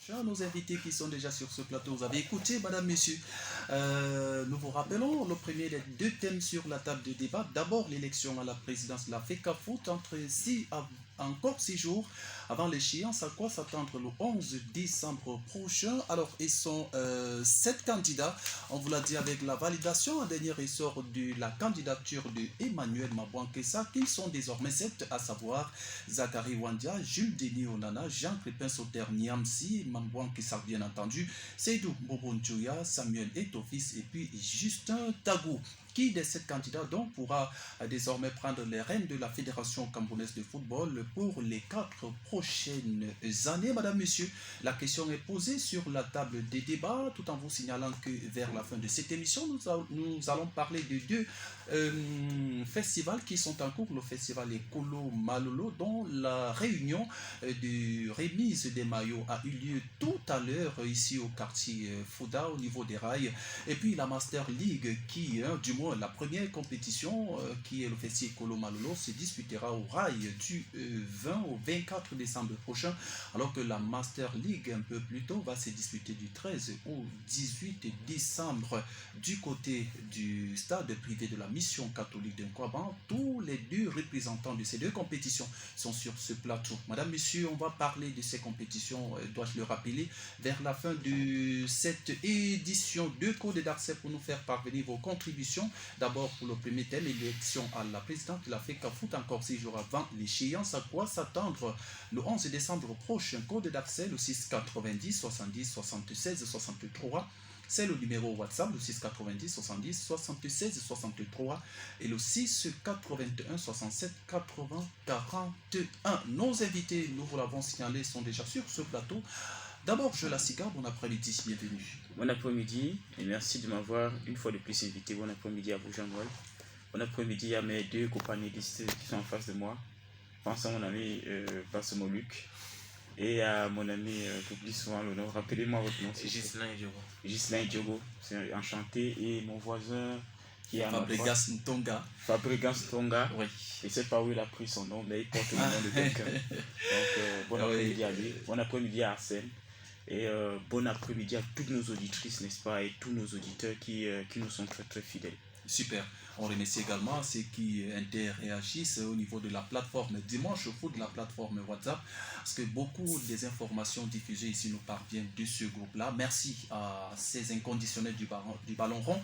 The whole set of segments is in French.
Nos invités qui sont déjà sur ce plateau, vous avez écouté, madame, messieurs. Nous vous rappelons le premier des deux thèmes sur la table de débat. D'abord, l'élection à la présidence de la FECAFOOT encore 6 jours avant l'échéance. À quoi s'attendre le 11 décembre prochain? Alors, ils sont 7 candidats. On vous l'a dit avec la validation en dernier ressort de la candidature de Emmanuel Mabouankessa, qu'ils sont désormais 7, à savoir Zachary Wandia, Jules Denis Onana, Jean Crépin Sauter Niamsi, Mabouankessa bien entendu, Seydou Mbobonjoya, Samuel Etofis et puis Justin Tagou. Qui des 7 candidats donc pourra désormais prendre les rênes de la Fédération camerounaise de football pour les 4 prochaines années? Madame, monsieur, la question est posée sur la table des débats, tout en vous signalant que vers la fin de cette émission, nous allons parler de deux festivals qui sont en cours. Le festival Ekolo Malolo, dont la réunion de remise des maillots a eu lieu tout à l'heure ici au quartier Fouda, au niveau des rails. Et puis la Master League qui, du moins la première compétition qui est le festival Ekolo Malolo, se disputera au rail du 20 au 24 décembre prochain, alors que la Master League un peu plus tôt va se disputer du 13 au 18 décembre du côté du stade privé de la mission catholique de Nkwaban. Tous les deux représentants de ces deux compétitions sont sur ce plateau. Madame, monsieur, on va parler de ces compétitions, dois-je le rappeler, vers la fin de cette édition. Deux codes d'accès pour nous faire parvenir vos contributions. D'abord, pour le premier thème, élection à la présidente de la FECAFOOT, encore 6 jours avant l'échéance. À quoi s'attendre le 11 décembre prochain? Code d'accès, le 690 70 76 63. C'est le numéro WhatsApp, le 690 70 76 63 et le 6 81 67 80 41. Nos invités, nous vous l'avons signalé, sont déjà sur ce plateau. D'abord, je la cigare, bon après-midi, bienvenue. Bon après-midi et merci de m'avoir une fois de plus invité. Bon après-midi à vous, Jean-Noël. Bon après-midi à mes deux co-panélistes qui sont en face de moi. Pense à mon ami Passemo Luc et à mon ami, j'oublie souvent le nom. Rappelez-moi votre nom. C'est Ghislain Diogo. Ghislain Diogo, c'est enchanté. Et mon voisin qui est en Fabregas Ntonga. Fabregas Ntonga. Oui. Je ne sais pas où il a pris son nom, mais il porte le nom de quelqu'un. Donc, bon après-midi à lui. Bon après-midi à Arsène. Et bon après-midi à toutes nos auditrices, n'est-ce pas, et tous nos auditeurs qui nous sont très très fidèles. Super. On remercie également ceux qui interréagissent au niveau de la plateforme Dimanche Foot, de la plateforme WhatsApp, parce que beaucoup des informations diffusées ici nous parviennent de ce groupe-là. Merci à ces inconditionnels du ballon rond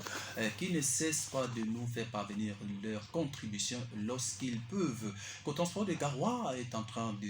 qui ne cessent pas de nous faire parvenir leur contribution lorsqu'ils peuvent. Coton Sport de Garoua est en train de